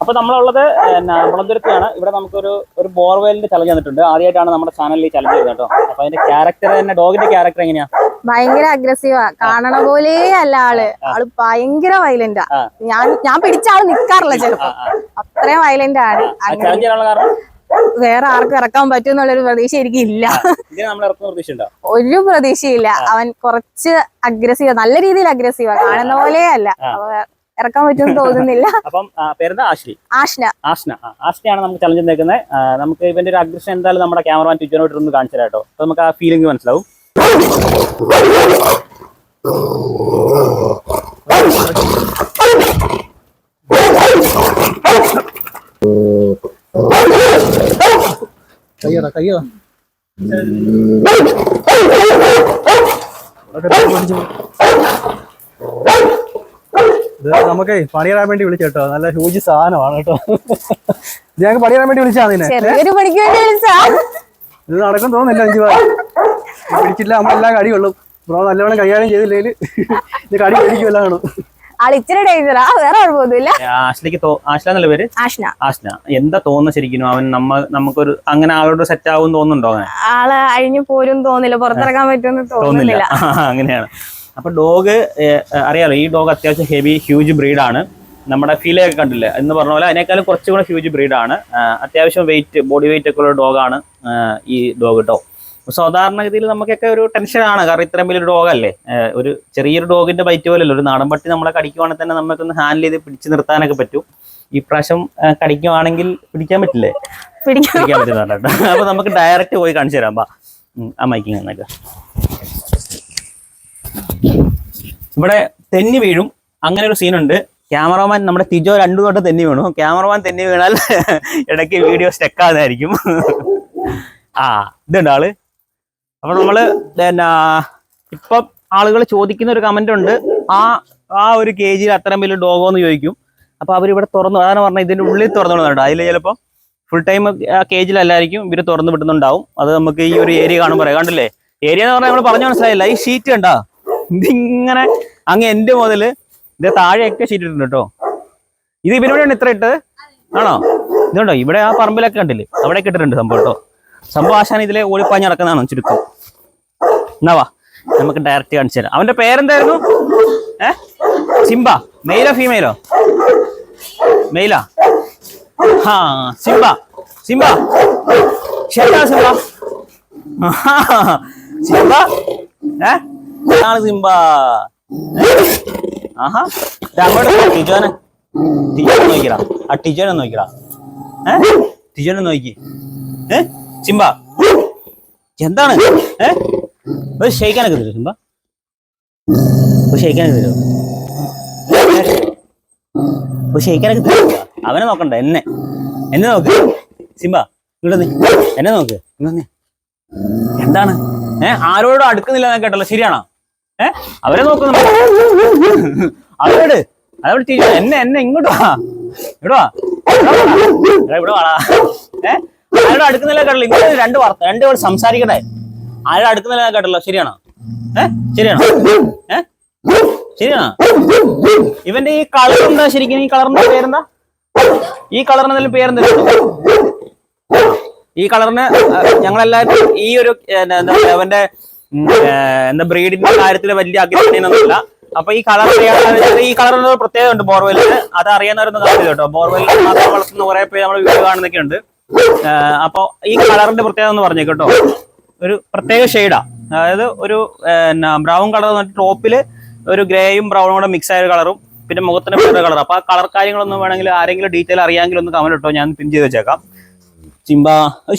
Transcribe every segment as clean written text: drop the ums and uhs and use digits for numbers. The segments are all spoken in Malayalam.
അപ്പോൾ നമ്മളുള്ളത് മുളന്തുരുത്തിയാണ്. ഇവിടെ നമുക്കൊരു ബോർവെല്ലിന്റെ ചലഞ്ച് വന്നിട്ടുണ്ട്. ആദ്യമായിട്ടാണ് നമ്മുടെ ചാനലിൽ ഈ ചലഞ്ച് ചെയ്യുന്നത് കേട്ടോ. അപ്പൊ അതിന്റെ ക്യാരക്ടർ തന്നെ, ഡോഗിന്റെ ക്യാരക്ടർ എങ്ങനെയാ? ഭയങ്കര അഗ്രസീവാ, കാണണ പോലെ അല്ല ആള് ഭയങ്കര വയലന്റാ. ഞാൻ പിടിച്ച ആള് നിക്കാറില്ല ചിലപ്പോ, അത്രയും വയലന്റ് ആണ്. ചലഞ്ച് ചെയ്യാനുള്ള കാരണം വേറെ ആർക്കും ഇറക്കാൻ പറ്റും എന്നുള്ളൊരു പ്രതീക്ഷ എനിക്കില്ല. ഒരു പ്രതീക്ഷയില്ല. അവൻ കുറച്ച് അഗ്രസീവ, നല്ല രീതിയിൽ അഗ്രസീവ, കാണുന്ന പോലെ അല്ല. ഇറക്കാൻ പറ്റുമെന്ന് തോന്നുന്നില്ല. അപ്പം പേരെന്താ? ആഷ്ന. ആഷ്നയാണ് നമുക്ക് ചലഞ്ച് നിൽക്കുന്നത്. നമുക്ക് ഇവന്റെ ഒരു അഗ്രഷൻ എന്തായാലും നമ്മുടെ ക്യാമറമാൻ ടിജോനോട്ട് ഇരുന്ന് കാണിച്ചു തരാം കേട്ടോ. അപ്പൊ നമുക്ക് ആ ഫീലിംഗ് മനസ്സിലാവും. കയ്യോ ഇത് നമുക്കേ പണിയിടാൻ വേണ്ടി വിളിച്ചേട്ടോ. നല്ല ഹ്യൂജ് സാധനമാണ് കേട്ടോ. ഞങ്ങൾക്ക് പണിയിടാൻ വേണ്ടി വിളിച്ചാൽ ഇത് നടക്കും തോന്നുന്നില്ല. 5 രൂപ പിടിച്ചില്ല, നമ്മളെല്ലാം കടി കൊള്ളും. ബ്രോ നല്ലവണ്ണം കൈകാര്യം ചെയ്തില്ലെങ്കിൽ ഇത് കടി പിടിക്കുമല്ലോ കാണും. എന്താ തോന്നുന്നു ശരിക്കും? അവൻ നമുക്കൊരു അങ്ങനെ ആളോട് സെറ്റ് ആവും തോന്നുന്നുണ്ടോ? ആള് അഴിഞ്ഞു പോരും തോന്നില്ല, പുറത്തിറക്കാൻ പറ്റുമെന്ന് തോന്നുന്നില്ല. അങ്ങനെയാണ്. അപ്പൊ ഡോഗ് അറിയാലോ, ഈ ഡോഗ് അത്യാവശ്യം ഹ്യൂജ് ബ്രീഡാണ്. നമ്മുടെ ഫീലൊക്കെ കണ്ടില്ലേ എന്ന് പറഞ്ഞ പോലെ അതിനേക്കാളും കുറച്ചും കൂടെ ഹ്യൂജ് ബ്രീഡാണ്. അത്യാവശ്യം ബോഡി വെയിറ്റ് ഒക്കെ ഉള്ള ഡോഗാണ് ഈ ഡോഗ് കേട്ടോ. സാധാരണഗതിയിൽ നമുക്കൊക്കെ ഒരു ടെൻഷനാണ്, കാരണം ഇത്രയും വലിയൊരു ഡോഗല്ലേ. ഒരു ചെറിയൊരു ഡോഗിന്റെ ബൈറ്റ് പോലെയല്ലോ. ഒരു നാടൻ പട്ടി നമ്മളെ കടിക്കുവാണെങ്കിൽ തന്നെ നമുക്കൊന്ന് ഹാൻഡിൽ ചെയ്ത് പിടിച്ചു നിർത്താനൊക്കെ പറ്റും. ഈ പ്രാവശ്യം കടിക്കുവാണെങ്കിൽ പിടിക്കാൻ പറ്റില്ലേ? പിടിക്കാൻ പറ്റുന്നുണ്ട് കേട്ടോ. അപ്പൊ നമുക്ക് ഡയറക്റ്റ് പോയി കാണിച്ചു തരാം. ആ മൈക്കിങ് എന്നൊക്കെ ഇവിടെ തെന്നി വീഴും, അങ്ങനെ ഒരു സീനുണ്ട്. ക്യാമറമാൻ നമ്മുടെ ടിജോ 2 തൊട്ട് തെന്നി വീണു. ക്യാമറമാൻ തെന്നി വീണാൽ ഇടയ്ക്ക് വീഡിയോ സ്റ്റക്കാതായിരിക്കും. ഇതുണ്ട് ആള്. അപ്പൊ നമ്മള് ഇപ്പം ആളുകൾ ചോദിക്കുന്ന ഒരു കമന്റ് ഉണ്ട്, ആ ഒരു കേജിൽ അത്രയും വലിയ ഡോഗോ എന്ന് ചോദിക്കും. അപ്പൊ അവരിവിടെ തുറന്നു, അതാണ് പറഞ്ഞത്, ഇതിന്റെ ഉള്ളിൽ തുറന്നുവിടുന്നുണ്ട്. അതിൽ ചിലപ്പോൾ ഫുൾ ടൈം ആ കേജിലല്ലായിരിക്കും ഇവര് തുറന്നു വിടുന്നുണ്ടാവും. അത് നമുക്ക് ഈ ഒരു ഏരിയ കാണുമ്പോൾ പറയാം. കണ്ടില്ലേ, ഏരിയ എന്ന് പറഞ്ഞാൽ നമ്മൾ പറഞ്ഞു മനസ്സിലായില്ല. ഈ ഷീറ്റ് കണ്ടാ, ഇതിങ്ങനെ അങ്ങ് എന്റെ മുതല് ഇത് താഴെയൊക്കെ ഷീറ്റ് ഇട്ടുണ്ട് കേട്ടോ. ഇത് ഇവരോടാണ് ഇത്ര ഇട്ടത് ആണോ? ഇതുണ്ടോ ഇവിടെ ആ പറമ്പിലൊക്കെ കണ്ടില്ലേ, അവിടെയൊക്കെ ഇട്ടിട്ടുണ്ട് സംഭവം കേട്ടോ. സംഭവം ആശാൻ ഇതിലെ ഓടിപ്പാഞ്ഞ് നടക്കുന്നതാണ് ചുരുക്കം. എന്നാവാ നമുക്ക് ഡയറക്റ്റ് കാണിച്ചു തരാം. അവന്റെ പേരെന്തായിരുന്നു? സിംബ. മെയിലോ ഫീമെയിലോ? മെയിലാ. സിംബ. ശരിയാ സിംബ. സിംബ ആണ് സിംബ. അങ്ങോട്ട് ടിജോനെ നോക്കിടാ. ആ ടിജോനെ നോക്കിടാ. ടിജോനെ നോക്കി. സിംബ എന്താണ്? ഒരു ഷെയ്ക്കാനൊക്കെ തരുമോ സിംബ? ഒരു ഷെയ്ക്കാനൊക്കെ തരുമോ? ഒരു ഷെയ്ക്കാനൊക്കെ തരുമോ? അവനെ നോക്കണ്ട, എന്നെ നോക്ക് സിംബ. ഇങ്ങോട്ട് എന്നെ നോക്ക്. ഇങ്ങനെ എന്താണ്? ആരോടും അടുക്കുന്നില്ല എന്നൊക്കെ കേട്ടല്ലോ, ശരിയാണോ? അവരെ നോക്കുന്നു. അതോട് എന്നെ ഇങ്ങോട്ട് വാ, ഇവിടെ വാടാ. ആരോടും അടുക്കുന്നില്ല കേട്ടല്ലോ. ഇങ്ങനെ രണ്ട് പേർ സംസാരിക്കട്ടെ. ആരോടും അടുക്കുന്നില്ല കേട്ടല്ലോ, ശരിയാണോ? ശരിയാണോ? ഇവന്റെ ഈ കളർ എന്താ ശരിക്കും? ഈ കളറിന്റെ പേരെന്താ? ഈ കളറിന് എന്തെങ്കിലും പേരെന്തെങ്കിലും? ഈ കളറിന് ഞങ്ങളെല്ലാവരും ഈ ഒരു അവന്റെ ബ്രീഡിന്റെ കാര്യത്തിൽ വലിയ അഗ്രഹമൊന്നുമില്ല. അപ്പൊ ഈ കളർ ഈ കളറിന് പ്രത്യേകത ഉണ്ട് ബോർവെല്ലിന്. അത് അറിയാവുന്നവരൊന്നും കാണില്ല കേട്ടോ. ബോർവെല്ലിൽ മാത്രം വളർത്തുന്ന കുറെ പേര് നമ്മൾ വീഡിയോ കാണുന്നൊക്കെ ഉണ്ട്. അപ്പൊ ഈ കളറിന്റെ പ്രത്യേകത എന്ന് പറഞ്ഞു കേട്ടോ, ഒരു പ്രത്യേക ഷെയ്ഡാ. അതായത് ഒരു ബ്രൗൺ കളർ വന്നിട്ട് ടോപ്പില് ഒരു ഗ്രേയും ബ്രൗണും കൂടെ മിക്സ് ആയ കളറും, പിന്നെ മുഖത്തിന് വേറെ കളർ. അപ്പൊ ആ കളർ കാര്യങ്ങളൊന്നും വേണമെങ്കിൽ ആരെങ്കിലും ഡീറ്റെയിൽ അറിയാമെങ്കിൽ ഒന്ന് കമന്റ് ഇട്ടോ, ഞാൻ പിൻ ചെയ്ത് വെച്ചേക്കാം. ചിമ്പ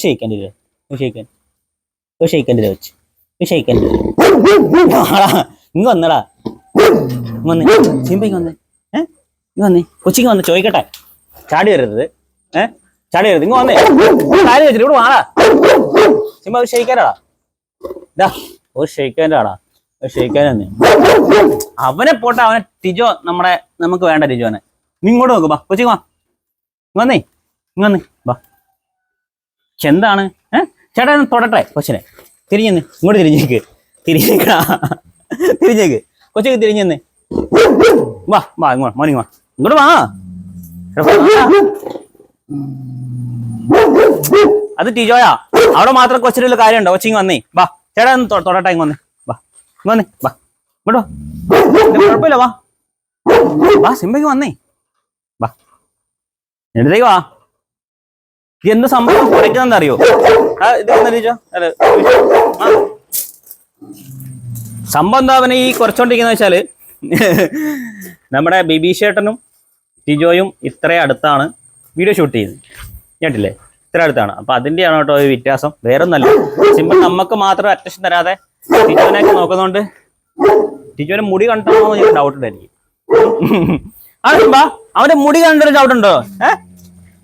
ഷെയ്ക്കാൻ വെച്ച് ഇങ്ങ് വന്നടാ, വന്നേ ചിമ്പയ്ക്ക് വന്നേ. വന്നേ കൊച്ചിക്ക് വന്ന് ചോദിക്കട്ടെ. ചാടി വരരുത്, ഇങ്ങ് വന്നേ. കാര്യം വെച്ചിട്ട് ഇവിടെ വാടാ ചിമ്പ. ഒരു ഷെയ്ക്കാനാടാ, ഒരു ഷെയ്ക്കാനാടാ, ഒരു ഷെയ്ക്കാനെ. അവനെ പോട്ടെ, അവനെ ടിജോ നമുക്ക് വേണ്ട ടിജോനെ. നീ ഇങ്ങോട്ട് നോക്ക്, ബാ കൊച്ചിക്ക് വാ. വന്നേ ബാ. എന്താണ്? ചേട്ടാ തൊടട്ടെ കൊച്ചിനെ. തിരിഞ്ഞെന്ന് ഇങ്ങോട്ട് തിരിഞ്ഞേക്ക്. കൊച്ചൊക്കെ തിരിഞ്ഞെന്ന്. വാ മോർണിംഗ് വാ, ഇങ്ങോട്ട് വാ. അത് ടിജോയാ. അവിടെ മാത്രം കൊച്ചിനുള്ള കാര്യമുണ്ടോ? കൊച്ചിങ് വന്നേ വാ, ചേട്ടാ ഒന്ന് തൊടട്ടെ, ഇങ്ങ് വന്നേ വാ, ഇങ്ങ് വന്നേ വാ, ഇങ്ങോട്ടോ, കുഴപ്പമില്ല വാ വാ, സിംബയ്ക്ക് വന്നേ വാ, എടുത്തേക്ക് വാ. ഇത് എന്ത് സംഭവം കുറയ്ക്കുന്നതെന്ന് അറിയോ? ഇത് ടീച്ചോ സംഭവം എന്താ അവനെ ഈ കുറച്ചോണ്ടിരിക്കുന്ന വെച്ചാല് നമ്മുടെ ബിബി ചേട്ടനും ടിജോയും ഇത്ര അടുത്താണ് വീഡിയോ ഷൂട്ട് ചെയ്യുന്നത്, കേട്ടില്ലേ? ഇത്ര അടുത്താണ്. അപ്പൊ അതിന്റെയാണ് കേട്ടോ ഒരു വ്യത്യാസം, വേറൊന്നല്ല. സിമ്പിൾ നമുക്ക് മാത്രം അറ്റൻഷൻ തരാതെ ടിജോനെയൊക്കെ നോക്കുന്നോണ്ട് ടിജോനെ മുടി കണ്ടോ എന്ന് ഡൗട്ട് ഉണ്ട് എനിക്ക്. ആ സിംബാ, അവന്റെ മുടി കണ്ടൊരു ഡൗട്ട് ഉണ്ടോ?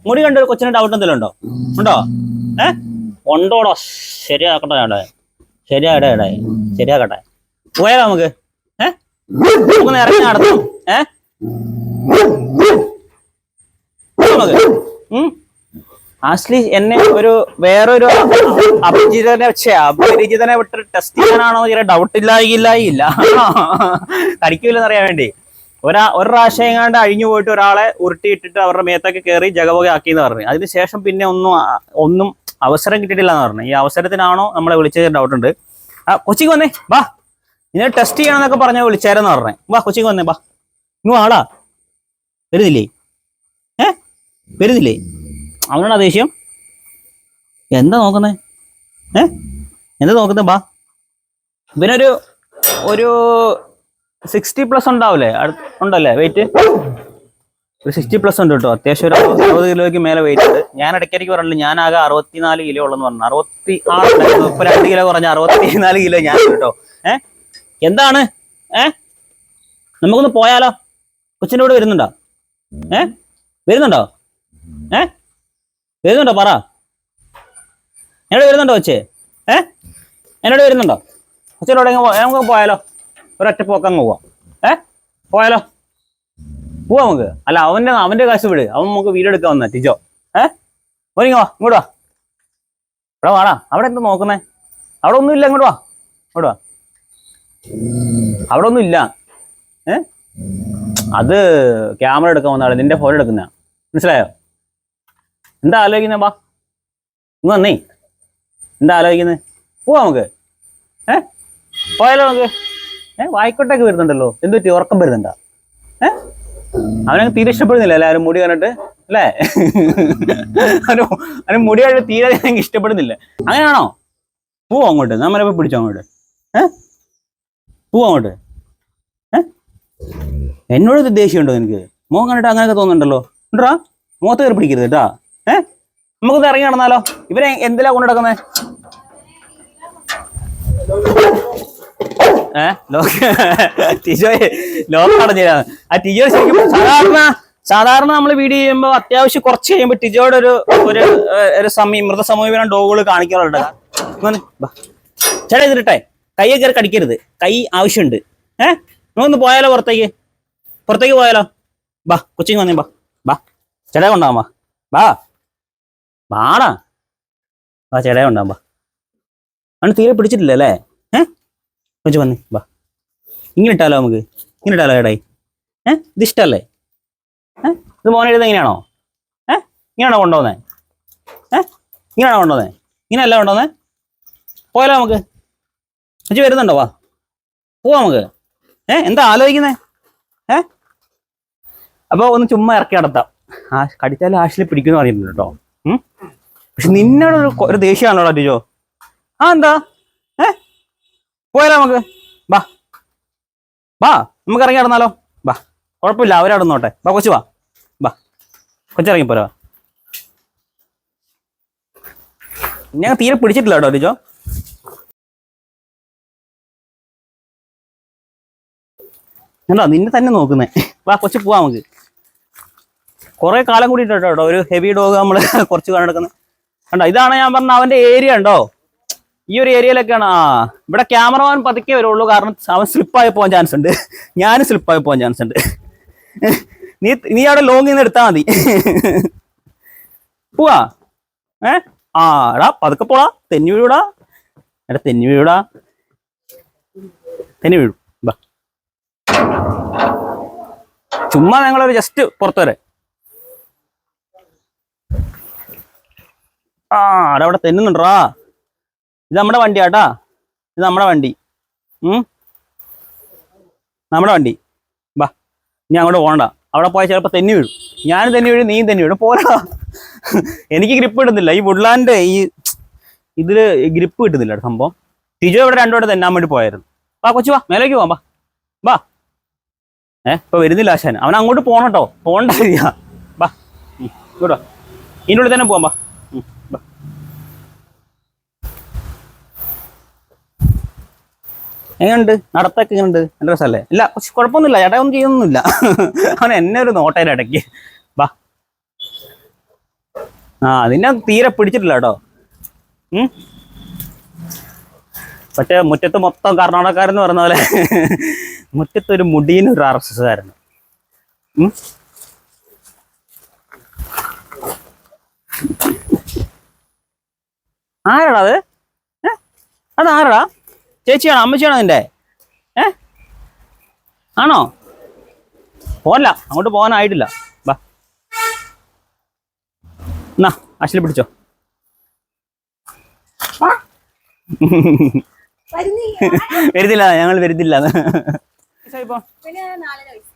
മുടി കണ്ടൊരു കൊച്ചിന് ഡൗട്ട് എന്തെങ്കിലും ഉണ്ടോ? ഉണ്ടോ? ഉണ്ടോടോ? ശരിയാക്കട്ടെ ചേട്ടാ, ശരിയാക്കട്ടെ, ശരിയാക്കട്ടെ. പോയാലോ നമുക്ക്? നമുക്കൊന്ന് ഇറങ്ങി നടത്തും. ആക്ച്വലി എന്നെ ഒരു വേറൊരു അപരിചിതനെ വിട്ട് ടെസ്റ്റ് ചെയ്യാനാണോ ഡൗട്ട് ഇല്ല കടിക്കില്ലെന്ന് അറിയാൻ വേണ്ടി ഒരു പ്രാവശ്യം എങ്ങാണ്ട് അഴിഞ്ഞു പോയിട്ട് ഒരാളെ ഉരുട്ടിയിട്ടിട്ട് അവരുടെ മേത്തൊക്കെ കയറി ജഗവക ആക്കിയെന്ന് പറഞ്ഞു. അതിനുശേഷം പിന്നെ ഒന്നും അവസരം കിട്ടിയിട്ടില്ല എന്ന് പറഞ്ഞു. ഈ അവസരത്തിനാണോ നമ്മളെ വിളിച്ചത് ഡൗട്ട് ഉണ്ട്. കൊച്ചിക്ക് വന്നേ വാ, ഇതിനെ ടെസ്റ്റ് ചെയ്യണമെന്നൊക്കെ പറഞ്ഞ വിളിച്ചാരെന്ന് പറഞ്ഞേ. വാ കൊച്ചിക്ക് വന്നേ വാ, ഇങ്ങ് ആടാ. വരുന്നില്ലേ? വരുന്നില്ലേ? അവനോടാ ദേഷ്യം? എന്താ നോക്കുന്നേ? എന്താ നോക്കുന്നേ? ബാ, ഇവനൊരു 60+ ഉണ്ടാവില്ലേ? ഉണ്ടല്ലേ വെയിറ്റ്? ഒരു 60+ ഉണ്ട് കേട്ടോ. അത്യാവശ്യം ഒരു 60 കിലോയ്ക്ക് മേലെ വെയിറ്റ് ഉണ്ട്. ഞാൻ ഇടയ്ക്കിടയ്ക്ക് പറഞ്ഞില്ല, ഞാൻ ആകെ 64 കിലോ ഉള്ളെന്ന് പറഞ്ഞു. 66 ഇപ്പൊ 2 കിലോ കുറഞ്ഞ 64 കിലോ ഞാൻ കേട്ടോ. എന്താണ്? നമുക്കൊന്ന് പോയാലോ? കൊച്ചിൻ്റെ കൂടെ വരുന്നുണ്ടോ? വരുന്നുണ്ടോ? വരുന്നുണ്ടോ? പറ, എന്നോട് വരുന്നുണ്ടോ കൊച്ചേ? എന്നോട് വരുന്നുണ്ടോ? കൊച്ചിനോട് നമുക്ക് പോയാലോ? ഒരൊറ്റ പോക്കങ്ങ് പോവാം. പോയാലോ? പോവാ നമുക്ക്. അല്ല അവന്റെ കാശ് വിട്, അവൻ നമുക്ക് വീഡിയോ എടുക്കാൻ വന്ന ടിജോ. ഓനിങ്ങ വാ, ഇങ്ങോട്ട് വാ. ഇവിടെ വാടാ. അവിടെ എന്താ നോക്കുന്നേ? അവിടെ ഒന്നും ഇല്ല, ഇങ്ങോട്ട് വാ, ഇങ്ങോട്ട് വാ. അവിടെ ഒന്നും ഇല്ല. അത് ക്യാമറ എടുക്കാൻ വന്ന ആള്, നിന്റെ ഫോട്ടോ എടുക്കുന്ന, മനസ്സിലായോ? എന്താ ആലോചിക്കുന്നേ? വാ, ഇങ്ങ് വന്നേ. എന്താ ആലോചിക്കുന്നത്? പോവാ നമുക്ക്. പോയാലോ നമുക്ക്? വായിക്കോട്ടൊക്കെ വരുന്നുണ്ടല്ലോ, എന്ത് പറ്റി? ഉറക്കം വരുന്നുണ്ടോ? അവനങ്ങ് തീരെ ഇഷ്ടപ്പെടുന്നില്ല എല്ലാവരും മുടി കണ്ടിട്ട്, അല്ലേ? അവന് മുടി കണ്ടിട്ട് തീരെ എനിക്ക് ഇഷ്ടപ്പെടുന്നില്ല. അങ്ങനെയാണോ? പോവാ അങ്ങോട്ട്, നമ്മളെ പോയി പിടിച്ചോ അങ്ങോട്ട്. പോവാ അങ്ങോട്ട്. എന്നോട് ദേഷ്യമുണ്ടോ എനിക്ക്? മോൻ കണ്ടിട്ട് അങ്ങനെയൊക്കെ തോന്നുന്നുണ്ടല്ലോ. ഉണ്ടാ മുഖത്ത് കയറി പിടിക്കരുത് കേട്ടാ. നമുക്കൊന്ന് ഇറങ്ങി നടന്നാലോ? ഇവരെ എന്തിലാ കൊണ്ടു നടക്കുന്നേ? ടിജോയെ ലോകം അടഞ്ഞാണ്. ആ ടിജോ ശരിക്കും സാധാരണ നമ്മൾ വീഡിയോ ചെയ്യുമ്പോൾ അത്യാവശ്യം കുറച്ച് കഴിയുമ്പോൾ ടിജോയുടെ ഒരു മൃതസമീപനം ഡോഗുകൾ കാണിക്കാറുണ്ട്. ചേട്ടാ ഇതിട്ടെ, കയ്യെ കയറി കടിക്കരുത്, കൈ ആവശ്യമുണ്ട്. നമുക്കൊന്ന് പോയാലോ? പുറത്തേക്ക് പോയാലോ? ബാ കൊച്ചിങ് വന്നേ, ബാ ചേട്ടാ കൊണ്ടാവാ, ബാടാ, ബാ ചേട്ടാ കൊണ്ടാവാ. അവന് തീരെ പിടിച്ചിട്ടില്ല അല്ലേ? കൊച്ചു വന്നേ, ബാ. ഇങ്ങനെ ഇട്ടാലോ നമുക്ക്? ഇങ്ങനെ ഇട്ടാലോ ചേട്ടായി? ഇത് ഇഷ്ടല്ലേ? ഇത് മോനെ എഴുതുന്നത് എങ്ങനെയാണോ? ഇങ്ങനെയാണോ കൊണ്ടുപോകുന്നേ? ഇങ്ങനെയാണോ കൊണ്ടുപോകുന്നേ? ഇങ്ങനെയല്ല കൊണ്ടുപോകുന്നേ? പോയാലോ നമുക്ക്? കൊച്ചു വരുന്നുണ്ടോ? വാ, പോവാ നമുക്ക്. എന്താ ആലോചിക്കുന്നേ? അപ്പോൾ ഒന്ന് ചുമ്മാ ഇറക്കി നടത്താം. കടിച്ചാലും ആഷിൽ പിടിക്കുമെന്ന് പറയുന്നുണ്ട് കേട്ടോ. പക്ഷെ നിന്നോട് ഒരു ദേഷ്യമാണല്ലോ ടിജോ. എന്താ? പോയാലോ നമുക്ക്? ബാ നമുക്ക് ഇറങ്ങി നടന്നാലോ? ബാ, കുഴപ്പമില്ല, അവരവിടെ നോട്ടെ. ബാ കൊച്ചു വാ, കൊച്ചിറങ്ങിപ്പോരാ. ഞാൻ തീരെ പിടിച്ചിട്ടില്ല കേട്ടോ ടിജോ. എന്താ നിന്നെ തന്നെ നോക്കുന്നേ? വാ കൊച്ചു പോവാ നമുക്ക്. കുറെ കാലം കൂടി കേട്ടോ ഒരു ഹെവി ഡോഗ് നമ്മള് കുറച്ച് നടക്കുന്നത് കണ്ടോ. ഇതാണ് ഞാൻ പറഞ്ഞ അവന്റെ ഏരിയ ഉണ്ടോ? ഈ ഒരു ഏരിയയിലൊക്കെയാണ്. ഇവിടെ ക്യാമറമാൻ പതുക്കെ വരുള്ളൂ, കാരണം അവൻ സ്ലിപ്പായി പോകാൻ ചാൻസ് ഉണ്ട്, ഞാൻ സ്ലിപ്പായി പോകാൻ ചാൻസ് ഉണ്ട്. നീ അവിടെ ലോങ്ങിൽ നിന്ന് എടുത്താൽ മതി. പോവാ. എടാ പതുക്കെ പോടാ, തെന്നി വീഴൂടാ. എടാ തെന്നി വീഴൂടാ, തെന്നി വീഴും. ബാ, ചുമ്മാ ഞങ്ങളൊരു ജസ്റ്റ് പുറത്തു വരെ. ആ അതവിടെ തെന്നുന്നുണ്ടാ. ഇത് നമ്മുടെ വണ്ടിയാട്ടാ, ഇത് നമ്മുടെ വണ്ടി. നമ്മുടെ വണ്ടി. ബാ, ഇനി അങ്ങോട്ട് പോകണ്ട. അവിടെ പോയാൽ ചിലപ്പോൾ തെന്നി വീഴും. ഞാനും തെന്നി വീഴും, നീയും തെന്നി വീഴും. പോരാ, എനിക്ക് ഗ്രിപ്പ് കിട്ടുന്നില്ല. ഈ വുഡ്ലാൻഡ് ഇതില് ഗ്രിപ്പ് കിട്ടുന്നില്ല സംഭവം. ടിജോ ഇവിടെ രണ്ടോടെ തെന്നാൻ വേണ്ടി പോയായിരുന്നു. വാ കൊച്ചു, വാ മേലേക്ക് പോവാം. വാ ഇപ്പൊ വരുന്നില്ല ആശാൻ. അവൻ അങ്ങോട്ട് പോകണട്ടോ, പോകണ്ട കാര്യ. ബാ ഇങ്ങോട്ടോ, ഇതിൻ്റെ ഉള്ളിൽ തന്നെ പോവാം. ബാ. എങ്ങനെയുണ്ട് നടത്തൊക്കെ? എങ്ങനെയുണ്ട്? നല്ല രസമല്ലേ? ഇല്ല കുഴപ്പമൊന്നുമില്ല ചേട്ടാ, ഒന്നും ചെയ്യുന്നൊന്നുമില്ല. അവൻ എന്നെ ഒരു നോട്ടേൻ്റെ ഇടയ്ക്ക്. ബാ. അതിനെ തീരെ പിടിച്ചിട്ടില്ല കേട്ടോ. പക്ഷേ മുറ്റത്ത് മൊത്തം കർണാടകക്കാരെന്ന് പറഞ്ഞ പോലെ മുറ്റത്തൊരു മുടീനൊരു RSS കാരന്. ആരാടാ അത്? അതാരടാ? ചേച്ചിയാണോ അമ്മച്ചിയാണോ നിന്റെ? ആണോ? പോരല്ല, അങ്ങോട്ട് പോകാനായിട്ടില്ല. ബാ എന്നാ അശ്ലി പിടിച്ചോ. വരുന്നില്ല, ഞങ്ങൾ വരുന്നില്ല.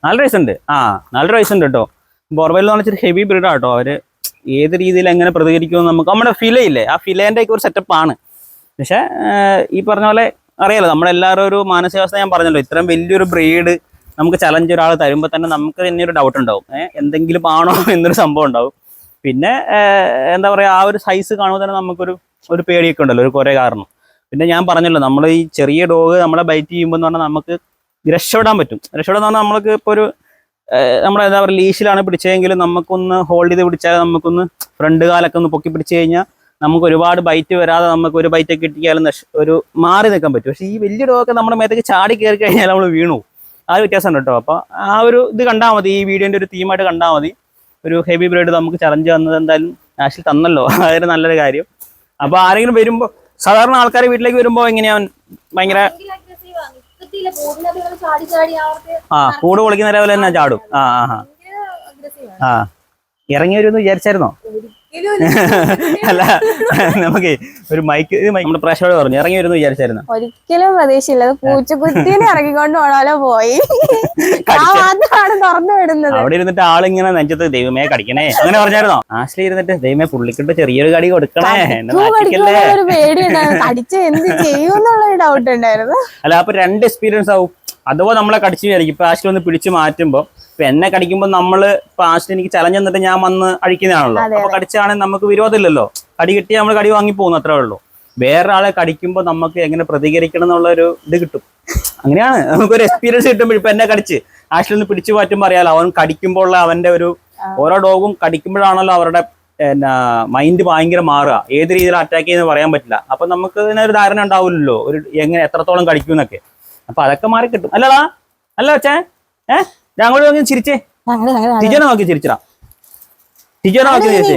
4 വയസ്സുണ്ട്. 4 വയസ്സുണ്ട് കേട്ടോ. ബോർവെൽ എന്ന് പറഞ്ഞാൽ ഹെവി ബ്രീഡാണ് കേട്ടോ. അവര് ഏത് രീതിയിൽ എങ്ങനെ പ്രതികരിക്കുമെന്ന് നമുക്ക് നമ്മുടെ ഫിലയില്ലേ, ആ ഫിലേൻ്റെ ഒക്കെ ഒരു സെറ്റപ്പാണ്. പക്ഷെ ഈ പറഞ്ഞ പോലെ അറിയാലോ, നമ്മളെല്ലാവരും ഒരു മാനസികാവസ്ഥ ഞാൻ പറഞ്ഞല്ലോ. ഇത്രയും വലിയൊരു ബ്രീഡ് നമുക്ക് ചലഞ്ച് ഒരാൾ തരുമ്പോൾ തന്നെ നമുക്ക് തന്നെ ഒരു ഡൗട്ട് ഉണ്ടാവും. എന്തെങ്കിലും ആണോ എന്നൊരു സംഭവം ഉണ്ടാവും. പിന്നെ എന്താ പറയുക, ആ ഒരു സൈസ് കാണുമ്പോൾ തന്നെ നമുക്കൊരു പേടിയൊക്കെ ഉണ്ടല്ലോ, ഒരു കുറേ കാരണം. പിന്നെ ഞാൻ പറഞ്ഞല്ലോ, നമ്മൾ ഈ ചെറിയ ഡോഗ് നമ്മളെ ബൈറ്റ് ചെയ്യുമ്പോൾ എന്ന് പറഞ്ഞാൽ നമുക്ക് രക്ഷപ്പെടാൻ പറ്റും. രക്ഷപ്പെടാന്ന് പറഞ്ഞാൽ നമ്മൾക്ക് ഇപ്പോൾ ഒരു നമ്മുടെ എന്താ പറയുക, ലീഷിലാണ് പിടിച്ചതെങ്കിൽ നമുക്കൊന്ന് ഹോൾഡ് ചെയ്ത് പിടിച്ചാൽ, നമുക്കൊന്ന് ഫ്രണ്ട് കാലൊക്കെ ഒന്ന് പൊക്കി പിടിച്ച് കഴിഞ്ഞാൽ നമുക്ക് ഒരുപാട് ബൈറ്റ് വരാതെ നമുക്ക് ഒരു ബൈറ്റൊക്കെ കിട്ടിയാലും ഒരു മാറി നിൽക്കാൻ പറ്റും. പക്ഷേ ഈ വലിയ ഡോഗൊക്കെ നമ്മുടെ മേത്തേക്ക് ചാടി കയറി കഴിഞ്ഞാൽ നമ്മൾ വീണു. ആ ഒരു വ്യത്യാസം ഉണ്ട് കേട്ടോ. അപ്പോൾ ആ ഒരു ഇത് കണ്ടാൽ മതി, ഈ വീഡിയോൻ്റെ ഒരു തീമായിട്ട് കണ്ടാൽ മതി. ഒരു ഹെവി ബ്രീഡ് നമുക്ക് ചലഞ്ച് വന്നത് എന്തായാലും ആഷിൽ തന്നല്ലോ, അതൊരു നല്ലൊരു കാര്യം. അപ്പോൾ ആരെങ്കിലും വരുമ്പോൾ, സാധാരണ ആൾക്കാർ വീട്ടിലേക്ക് വരുമ്പോൾ എങ്ങനെയാണ് ഭയങ്കര കൂട് പൊളിക്കുന്ന ലെവൽ തന്നെ ചാടും. ഇറങ്ങി വരുമെന്ന് വിചാരിച്ചായിരുന്നോ? അല്ല, നമുക്ക് ഒരു മൈക്ക് നമ്മുടെ പ്രേക്ഷകരോട് പറഞ്ഞു ഇറങ്ങി വരുമെന്ന് വിചാരിച്ചായിരുന്നു? ഒരിക്കലും പ്രതീക്ഷയില്ല. പൂച്ചക്കുട്ടീനെ ഇറങ്ങിക്കൊണ്ട് പോണാലോ പോയി. തുറന്നു വിടുന്നത്. അവിടെ ഇരുന്നിട്ട് ആളിങ്ങനെ നെഞ്ചത്ത് ദൈവമേ കടിക്കണേ അങ്ങനെ പറഞ്ഞായിരുന്നോ? ആശ്ലി ഇരുന്നിട്ട് ദൈവമേ പുള്ളിക്കിട്ട് ചെറിയൊരു കടി കൊടുക്കണേ, ഒരു പേടിയുണ്ടായിരുന്നു. കടിച്ച് എന്ത് ചെയ്യുമെന്നുള്ളൊരു ഡൗട്ട് ഉണ്ടായിരുന്നു. അല്ല, അപ്പൊ 2 എക്സ്പീരിയൻസ് ആവും. അഥവാ നമ്മളെ കടിച്ചു വിചാരിക്കും. ഇപ്പൊ ആശ്ലി ഒന്ന് പിടിച്ച് മാറ്റുമ്പോ, ഇപ്പൊ എന്നെ കടിക്കുമ്പോൾ നമ്മള് ഇപ്പൊ ആശ്ലി എനിക്ക് ചലഞ്ച് എന്നിട്ട് ഞാൻ വന്ന് അഴിക്കുന്നതാണല്ലോ. അപ്പൊ കടിച്ചാണെങ്കിൽ നമുക്ക് വിരോധമില്ലല്ലോ. കടി കിട്ടി നമ്മൾ കടി വാങ്ങി പോകുന്നു, അത്രേ ഉള്ളൂ. വേറെ ആളെ കടിക്കുമ്പോൾ നമുക്ക് എങ്ങനെ പ്രതികരിക്കണം എന്നുള്ളൊരു ഇത് കിട്ടും. അങ്ങനെയാണ് നമുക്കൊരു എക്സ്പീരിയൻസ് കിട്ടുമ്പോൾ. ഇപ്പൊ എന്നെ കടിച്ച് ആശ്ലി ഒന്ന് പിടിച്ചു മാറ്റുമ്പോൾ അറിയാലോ, അവൻ കടിക്കുമ്പോൾ അവന്റെ ഒരു ഓരോ ഡോഗും കടിക്കുമ്പോഴാണല്ലോ അവരുടെ മൈൻഡ് ഭയങ്കര മാറുക. ഏത് രീതിയിൽ അറ്റാക്ക് ചെയ്യുന്നത് പറയാൻ പറ്റില്ല. അപ്പൊ നമുക്ക് ഇതിനൊരു ധാരണ ഉണ്ടാവില്ലല്ലോ, ഒരു എങ്ങനെ എത്രത്തോളം കടിക്കും എന്നൊക്കെ. അപ്പൊ അതൊക്കെ മാറി കിട്ടും. അല്ലടാ, അല്ല വെച്ചേ ഞങ്ങളോട് നോക്കി ചിരിച്ചേ. ടീച്ചറെ നോക്കി ചിരിച്ചടാ. ടീച്ചറെ നോക്കി ചിരിച്ചേ.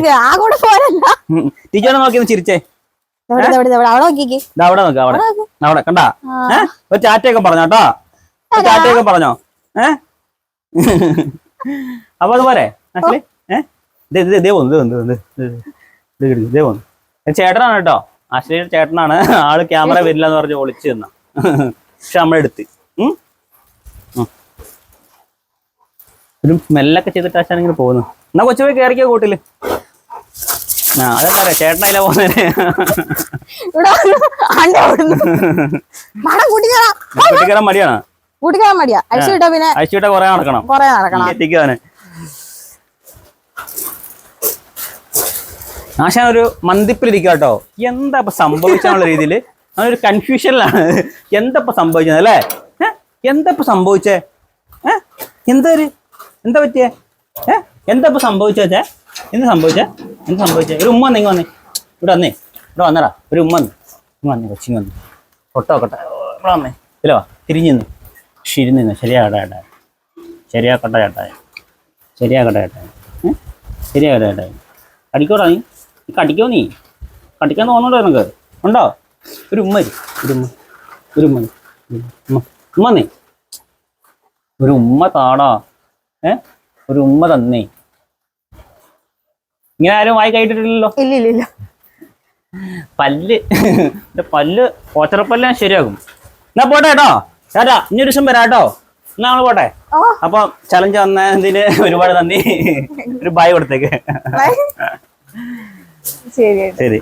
ടീച്ചറെ നോക്കി ഒന്ന് ചിരിച്ചേ. അവിടെ നോക്ക്, അവിടെ കണ്ടാ? ഒരു ചാറ്റയൊക്കെ പറഞ്ഞോ കേട്ടോ, ചാറ്റയൊക്കെ പറഞ്ഞോ. അപ്പൊ അതുപോലെ ഇതേ പോന്നു. ചേട്ടനാണ് കേട്ടോ, ആശ്ലീയുടെ ചേട്ടനാണ്. ആള് ക്യാമറ വരില്ല എന്ന് പറഞ്ഞ് ഒളിച്ചു തന്ന. പക്ഷെ നമ്മളെടുത്ത് ഒരു സ്മെല്ലൊക്കെ ചെയ്തിട്ട് ആശാനിങ്ങനെ പോകുന്നു. എന്നാ കൊച്ചു പോയി കയറിക്കോ കൂട്ടില്. അതെന്താ പറയാ, ചേട്ടനായില്ല പോകുന്നേ. കൂട്ടിക്കയറാൻ മടിയാണ്. അഴിച്ചുവിട്ടാ കൊറേ നടക്കണം എത്തിക്കാന്. ആശാൻ ഒരു മന്ദിപ്പിലിരിക്കുക കേട്ടോ. എന്താ ഇപ്പൊ സംഭവിച്ചാന്നുള്ള രീതിയിൽ അവനൊരു കൺഫ്യൂഷനിലാണ്. എന്താ ഇപ്പൊ സംഭവിച്ചത് അല്ലേ? എന്താ ഇപ്പൊ സംഭവിച്ചേ? എന്താ പറ്റിയേ? എന്താ ഇപ്പൊ സംഭവിച്ചേ? എന്ത് സംഭവിച്ചേ? ഒരു ഉമ്മ വന്നേ, ഇവിടെ വന്നടാ. ഒരു ഉമ്മ വന്നേ, കൊച്ചിങ് വന്നു. കൊട്ടോ ഇവിടെ വന്നേ. ഇല്ല വാ, തിരിഞ്ഞു ഇരുന്ന് ശരിയാക്കട്ടെ ചേട്ടാ. കടിക്കോടാ നീ? കടിക്കോ നീ? കടിക്കാൻ തോന്നുന്നുണ്ടോ നിനക്ക്? ഉണ്ടോ? ഒരു ഉമ്മ ഒരു ഉമ്മ താടാ. ഒരു ഉമ്മ തന്നേ. ഇങ്ങനെ ആരും വായി കൈയിട്ടിട്ടില്ലല്ലോ. ഇല്ല. പല്ല് പല്ല് ഓച്ചറപ്പല്ല് ഞാൻ ശരിയാകും. എന്നാ പോട്ടെ കേട്ടോ ചേട്ടാ, ഇനി ഒരു ദിവസം വരാം കേട്ടോ. എന്നാ നമ്മള് പോട്ടെ. അപ്പൊ ചലഞ്ച് വന്നതിന് ഒരുപാട് നന്ദി. ഒരു ബൈ കൊടുത്തേക്ക്. ശരി. ശരി.